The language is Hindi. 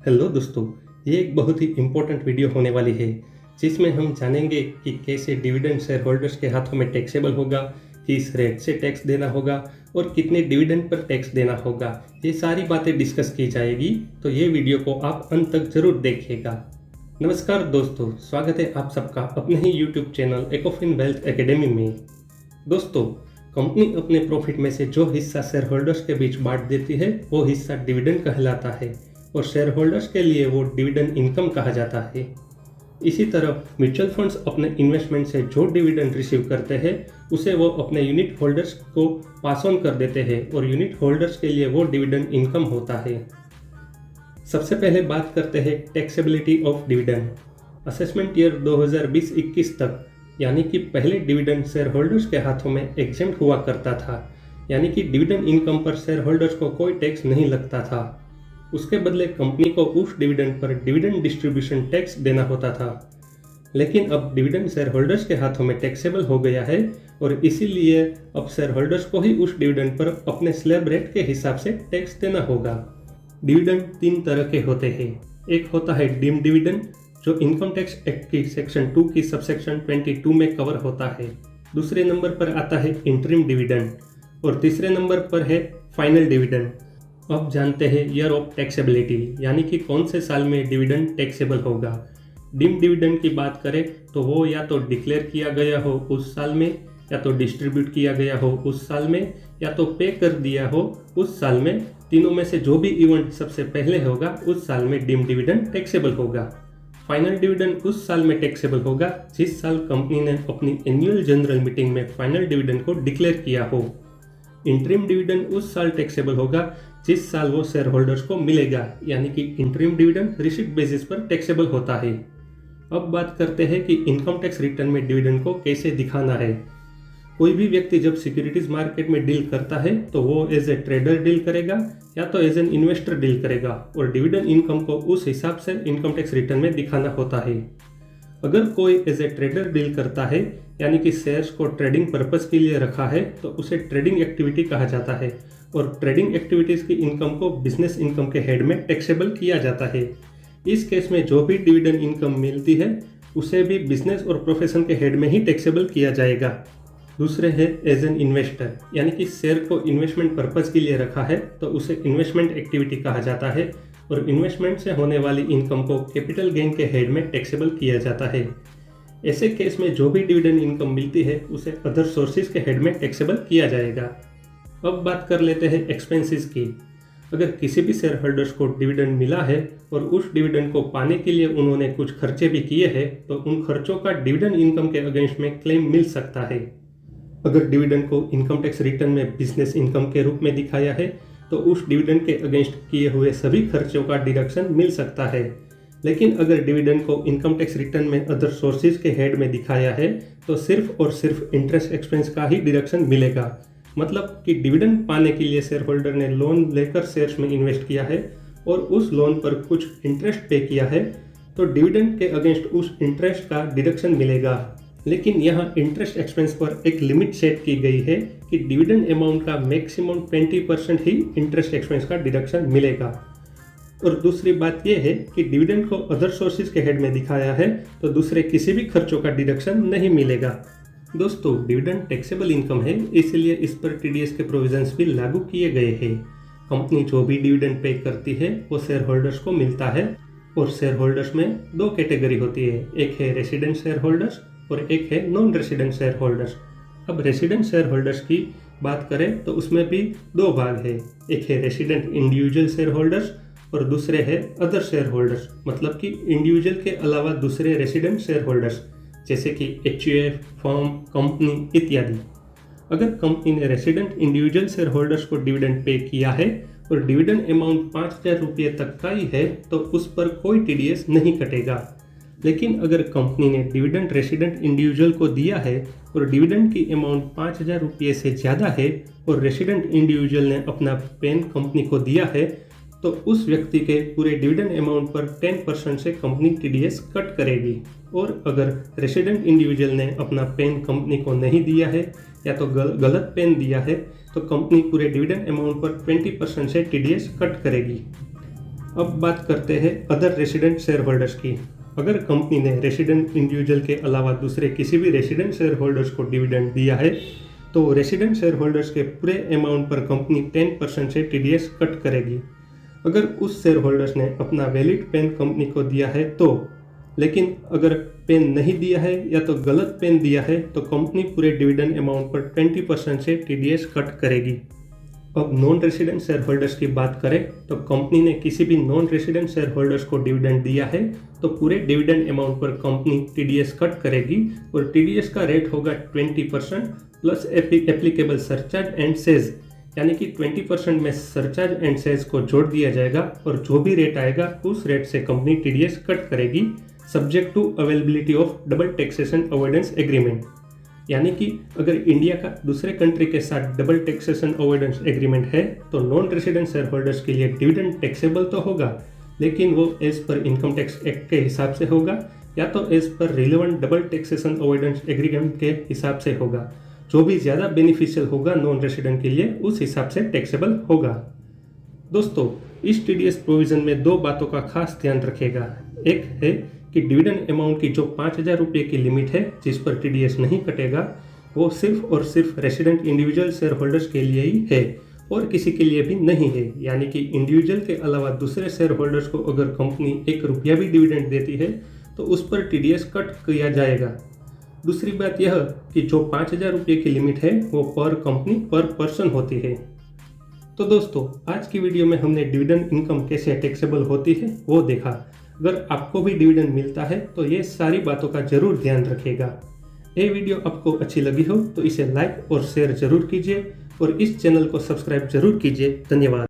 हेलो दोस्तों, ये एक बहुत ही इम्पोर्टेंट वीडियो होने वाली है जिसमें हम जानेंगे कि कैसे डिविडेंड शेयर होल्डर्स के हाथों में टैक्सेबल होगा, किस रेट से टैक्स देना होगा और कितने डिविडेंड पर टैक्स देना होगा। ये सारी बातें डिस्कस की जाएगी, तो ये वीडियो को आप अंत तक जरूर देखिएगा। नमस्कार दोस्तों, स्वागत है आप सबका अपने ही यूट्यूब चैनल एकोफिन वेल्थ एकेडमी में। दोस्तों, कंपनी अपने प्रॉफिट में से जो हिस्सा शेयर होल्डर्स के बीच बांट देती है वो हिस्सा डिविडेंड कहलाता है और शेयर होल्डर्स के लिए वो डिविडेंड इनकम कहा जाता है। इसी तरह म्यूचुअल फंड्स अपने इन्वेस्टमेंट से जो डिविडेंड रिसीव करते हैं उसे वो अपने यूनिट होल्डर्स को पास ऑन कर देते हैं और यूनिट होल्डर्स के लिए वो डिविडेंड इनकम होता है। सबसे पहले बात करते हैं taxability of dividend. Assessment year 2020-21 तक यानी कि पहले डिविडेंड शेयर होल्डर्स के हाथों में एग्जेम्प्ट हुआ करता था, यानी कि डिविडेंड इनकम पर शेयर होल्डर्स को कोई टैक्स नहीं लगता था। उसके बदले कंपनी को उस dividend per dividend distribution tax देना होता था। लेकिन अब डिविडेंड शेयर होल्डर्स के हाथों में टैक्सेबल हो गया है और इसीलिए अब शेयर होल्डर्स को ही उस डिविडेंड पर अपने स्लैब रेट के हिसाब से टैक्स देना होगा। डिविडेंड तीन तरह के होते हैं। एक होता है डीम्ड डिविडेंड, जो इनकम टैक्स एक्ट की सेक्शन 2 की सबसेक्शन 22 में कवर होता है। दूसरे नंबर पर आता है इंटरिम डिविडेंड और तीसरे नंबर पर है फाइनल डिविडेंड। अब जानते हैं ईयर ऑफ टैक्सेबिलिटी, यानी कि कौन से साल में डिविडेंड टैक्सेबल होगा। डीम्ड डिविडेंड की बात करें तो वो या तो डिक्लेयर किया गया हो उस साल में, या तो डिस्ट्रीब्यूट किया गया हो उस साल में, या तो पे कर दिया हो उस साल में। तीनों में से जो भी इवेंट सबसे पहले होगा उस साल में डीम्ड डिविडेंड टैक्सेबल होगा। फाइनल डिविडेंड उस साल में टैक्सेबल होगा जिस साल कंपनी ने अपनी एनुअल जनरल मीटिंग में फाइनल डिविडेंड को डिक्लेयर किया हो। इंटरिम डिविडेंड उस साल टैक्सेबल होगा जिस साल वो शेयर होल्डर्स को मिलेगा, यानी कि इंटरिम डिविडेंड रिसीट बेसिस पर टैक्सेबल होता है। अब बात करते हैं कि इनकम टैक्स रिटर्न में डिविडेंड को कैसे दिखाना है। कोई भी व्यक्ति जब सिक्योरिटीज मार्केट में डील करता है तो वो एज ए ट्रेडर डील करेगा या तो एज एन इन्वेस्टर डील करेगा और डिविडेंड इनकम को उस हिसाब से इनकम टैक्स रिटर्न में दिखाना होता है। अगर कोई एज ए ट्रेडर डील करता है, यानी कि शेयर्स को ट्रेडिंग पर्पस के लिए रखा है, तो उसे ट्रेडिंग एक्टिविटी कहा जाता है और ट्रेडिंग एक्टिविटीज की इनकम को बिजनेस इनकम के हेड में टैक्सेबल किया जाता है। इस केस में जो भी डिविडेंड इनकम मिलती है उसे भी बिजनेस और प्रोफेशन के हेड में ही टैक्सेबल किया जाएगा। दूसरे है एज एन इन्वेस्टर, यानी कि शेयर को इन्वेस्टमेंट पर्पस के लिए रखा है तो उसे इन्वेस्टमेंट एक्टिविटी कहा जाता है और इन्वेस्टमेंट से होने वाली इनकम को कैपिटल गेन के हेड में टैक्सेबल किया जाता है। ऐसे केस में जो भी डिविडेंड इनकम मिलती है उसे अदर सोर्सेज के हेड में टैक्सेबल किया जाएगा। अब बात कर लेते हैं एक्सपेंसेस की। अगर किसी भी शेयर होल्डर्स को डिविडेंड मिला है और उस डिविडेंड को पाने के लिए उन्होंने कुछ खर्चे भी किए हैं तो उन खर्चों का डिविडेंड इनकम के अगेंस्ट में क्लेम मिल सकता है। अगर डिविडेंड को इनकम टैक्स रिटर्न में बिजनेस इनकम के रूप में दिखाया है तो उस डिविडेंड के अगेंस्ट किए हुए सभी खर्चों का डिडक्शन मिल सकता है। लेकिन अगर डिविडेंड को इनकम टैक्स रिटर्न में अदर सोर्सेज के हेड में दिखाया है तो सिर्फ और सिर्फ इंटरेस्ट एक्सपेंस का ही डिडक्शन मिलेगा। मतलब कि डिविडेंड पाने के लिए शेयर होल्डर ने लोन लेकर शेयर्स में इन्वेस्ट किया है और उस लोन पर कुछ इंटरेस्ट पे किया है तो डिविडेंड के अगेंस्ट उस इंटरेस्ट का डिडक्शन मिलेगा। लेकिन यहाँ इंटरेस्ट एक्सपेंस पर एक लिमिट सेट की गई है कि डिविडेंड अमाउंट का मैक्सिमम 20% ही इंटरेस्ट एक्सपेंस का डिडक्शन मिलेगा। और दूसरी बात यह है कि डिविडेंड को अदर सोर्सेज के हेड में दिखाया है तो दूसरे किसी भी खर्चों का डिडक्शन नहीं मिलेगा। दोस्तों, डिविडेंड टैक्सेबल इनकम है, इसलिए इस पर टीडीएस के प्रोविजंस भी लागू किए गए हैं। कंपनी जो भी डिविडेंड पे करती है वो शेयर होल्डर्स को मिलता है और शेयर होल्डर्स में दो कैटेगरी होती है, एक है रेसिडेंट शेयर होल्डर्स और एक है नॉन रेसिडेंट शेयर होल्डर्स। अब रेसिडेंट शेयर होल्डर्स की बात करें तो उसमें भी दो भाग है, एक है रेसिडेंट इंडिविजुअल शेयर होल्डर्स और दूसरे है अदर शेयर होल्डर्स, मतलब कि इंडिविजुअल के अलावा दूसरे रेसिडेंट शेयर होल्डर्स जैसे कि एचयूएफ, फर्म, कंपनी इत्यादि। अगर कंपनी ने रेसिडेंट इंडिविजुअल शेयर होल्डर्स को डिविडेंड पे किया है और डिविडेंड अमाउंट 5,000 रुपये तक का ही है तो उस पर कोई टीडीएस नहीं कटेगा। लेकिन अगर कंपनी ने डिविडेंड रेसिडेंट इंडिविजुअल को दिया है और डिविडेंड की अमाउंट 5,000 रुपये से ज़्यादा है और रेसिडेंट इंडिविजुअल ने अपना पेन कंपनी को दिया है तो उस व्यक्ति के पूरे डिविडेंड अमाउंट पर 10% से कंपनी टीडीएस कट करेगी। और अगर रेसिडेंट इंडिविजुअल ने अपना पेन कंपनी को नहीं दिया है या तो गलत पेन दिया है तो कंपनी पूरे डिविडेंड अमाउंट पर 20% से टीडीएस कट करेगी। अब बात करते हैं अदर रेसिडेंट शेयर होल्डर्स की। अगर कंपनी ने रेसिडेंट इंडिविजुअल के अलावा दूसरे किसी भी रेसिडेंट शेयर होल्डर्स को डिविडेंड दिया है तो रेसिडेंट शेयर होल्डर्स के पूरे अमाउंट पर कंपनी 10% से टीडीएस कट करेगी। अगर उस शेयर होल्डर्स ने अपना वैलिड पेन कंपनी को दिया है तो, लेकिन अगर पेन नहीं दिया है या तो गलत पेन दिया है तो कंपनी पूरे डिविडेंड अमाउंट पर 20% से टीडीएस कट करेगी। अब नॉन रेसिडेंट शेयर होल्डर्स की बात करें तो कंपनी ने किसी भी नॉन रेसिडेंट शेयर होल्डर्स को डिविडेंड दिया है तो पूरे डिविडेंड अमाउंट पर कंपनी टीडीएस कट करेगी और टीडीएस का रेट होगा 20% plus applicable surcharge and says, यानी कि 20% में सरचार्ज एंड सेज को जोड़ दिया जाएगा और जो भी रेट आएगा उस रेट से कंपनी टीडीएस कट करेगी, subject to availability of double taxation avoidance agreement. यानी कि अगर इंडिया का दूसरे कंट्री के साथ डबल टैक्सेशन अवॉइडेंस एग्रीमेंट है तो नॉन रेसिडेंट शेयर होल्डर्स के लिए डिविडेंड टैक्सेबल तो होगा, लेकिन वो as per income tax act के हिसाब से होगा या तो एज पर relevant double taxation avoidance agreement के हिसाब से होगा। जो भी ज़्यादा बेनिफिशियल होगा नॉन रेसिडेंट के लिए उस हिसाब से टैक्सेबल होगा। दोस्तों, इस टीडीएस प्रोविजन में दो बातों का खास ध्यान रखिएगा। एक है कि डिविडेंड अमाउंट की जो 5,000 रुपये की लिमिट है जिस पर टीडीएस नहीं कटेगा वो सिर्फ और सिर्फ रेसिडेंट इंडिविजुअल शेयर होल्डर्स के लिए ही है और किसी के लिए भी नहीं है। यानी कि इंडिविजुअल के अलावा दूसरे शेयर होल्डर्स को अगर कंपनी 1 रुपया भी डिविडेंड देती है तो उस पर टीडीएस कट किया जाएगा। दूसरी बात यह कि जो 5,000 रुपये की लिमिट है वो पर कंपनी पर पर्सन होती है। तो दोस्तों, आज की वीडियो में हमने डिविडेंड इनकम कैसे टैक्सेबल होती है वो देखा। अगर आपको भी डिविडेंड मिलता है तो ये सारी बातों का जरूर ध्यान रखिएगा। ये वीडियो आपको अच्छी लगी हो तो इसे लाइक और शेयर जरूर कीजिए और इस चैनल को सब्सक्राइब जरूर कीजिए। धन्यवाद।